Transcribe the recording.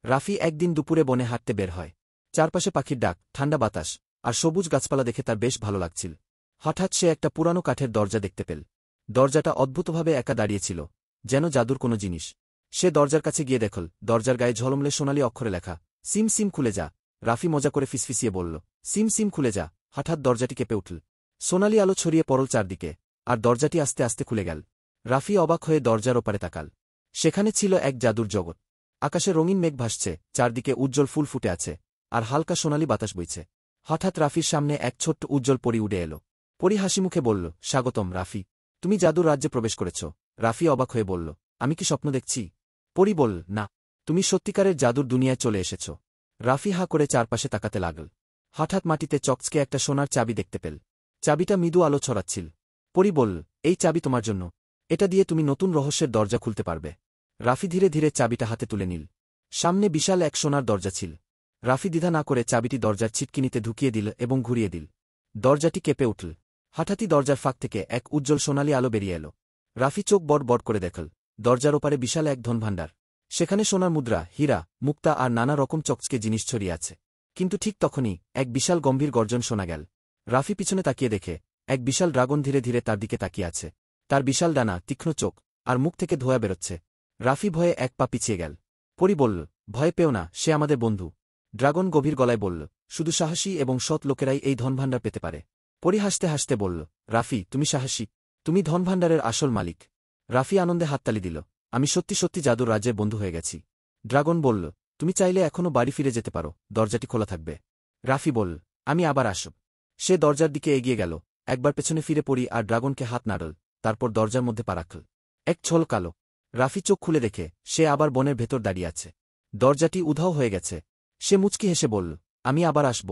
রাফি একদিন দুপুরে বনে হাঁটতে বের হয়। চারপাশে পাখির ডাক, ঠান্ডা বাতাস আর সবুজ গাছপালা দেখে তার বেশ ভালো লাগছিল। হঠাৎ সে একটা পুরানো কাঠের দরজা দেখতে পেল। দরজাটা অদ্ভুতভাবে একা দাঁড়িয়েছিল, যেন জাদুর কোনো জিনিস। সে দরজার কাছে গিয়ে দেখল, দরজার গায়ে ঝলমলে সোনালি অক্ষরে লেখা, সিম সিম খুলে যা। রাফি মজা করে ফিসফিসিয়ে বলল, সিম সিম খুলে যা। হঠাৎ দরজাটি কেঁপে উঠল। সোনালি আলো ছড়িয়ে পড়ল চারদিকে, আর দরজাটি আস্তে আস্তে খুলে গেল। রাফি অবাক হয়ে দরজার ওপারে তাকাল। সেখানে ছিল এক জাদুর জগৎ। আকাশে রঙিন মেঘ ভাসছে, চারদিকে উজ্জ্বল ফুল ফুটে আছে, আর হালকা সোনালি বাতাস বইছে। হঠাৎ রাফির সামনে এক ছোট্ট উজ্জ্বল পরী উড়ে এল। পরী হাসিমুখে বলল, স্বাগতম রাফি, তুমি জাদুর রাজ্যে প্রবেশ করেছ। রাফি অবাক হয়ে বলল, আমি কি স্বপ্ন দেখছি? পরী বলল, না, তুমি সত্যিকারের জাদুর দুনিয়ায় চলে এসেছ। রাফি হা করে চারপাশে তাকাতে লাগল। হঠাৎ মাটিতে চকচকে একটা সোনার চাবি দেখতে পেল। চাবিটা মৃদু আলো ছড়াচ্ছিল। পরী বলল, এই চাবি তোমার জন্য। এটা দিয়ে তুমি নতুন রহস্যের দরজা খুলতে পারবে। রাফি ধীরে ধীরে চাবিটা হাতে তুলে নিল। সামনে বিশাল এক সোনার দরজা ছিল। রাফি দ্বিধা না করে চাবিটি দরজার ছিটকিনিতে ঢুকিয়ে দিল এবং ঘুরিয়ে দিল। দরজাটি কেঁপে উঠল। হঠাৎই দরজার ফাঁক থেকে এক উজ্জ্বল সোনালি আলো বেরিয়ে এল। রাফি চোখ বড় বড় করে দেখল, দরজার ওপারে বিশাল এক ধনভাণ্ডার। সেখানে সোনার মুদ্রা, হীরা, মুক্তা আর নানা রকম চকচকে জিনিস ছড়িয়ে আছে। কিন্তু ঠিক তখনই এক বিশাল গম্ভীর গর্জন শোনা গেল। রাফি পিছনে তাকিয়ে দেখে, এক বিশাল ড্রাগন ধীরে ধীরে তার দিকে তাকিয়ে আছে। তার বিশাল ডানা, তীক্ষ্ণ চোখ আর মুখ থেকে ধোঁয়া বেরোচ্ছে। রাফি ভয়ে এক পা পিছিয়ে গেল। পরী বলল, ভয় পেও না, সে আমাদের বন্ধু। ড্রাগন গভীর গলায় বলল, শুধু সাহসী এবং সৎ লোকেরাই এই ধনভাণ্ডার পেতে পারে। পরী হাসতে হাসতে বলল, রাফি, তুমি সাহসী, তুমি ধনভাণ্ডারের আসল মালিক। রাফি আনন্দে হাততালি দিল, আমি সত্যি সত্যি জাদুর রাজ্যের বন্ধু হয়ে গেছি। ড্রাগন বলল, তুমি চাইলে এখনও বাড়ি ফিরে যেতে পারো, দরজাটি খোলা থাকবে। রাফি বলল, আমি আবার আসব। সে দরজার দিকে এগিয়ে গেল, একবার পেছনে ফিরে পড়ি আর ড্রাগনকে হাত নাড়ল, তারপর দরজার মধ্যে পা রাখল। এক ছল কালো। রাফি চোখ খুলে দেখে সে আবার বনের ভেতর দাঁড়িয়ে আছে। দরজাটি উধাও হয়ে গেছে। সে মুচকি হেসে বলল, আমি আবার আসব।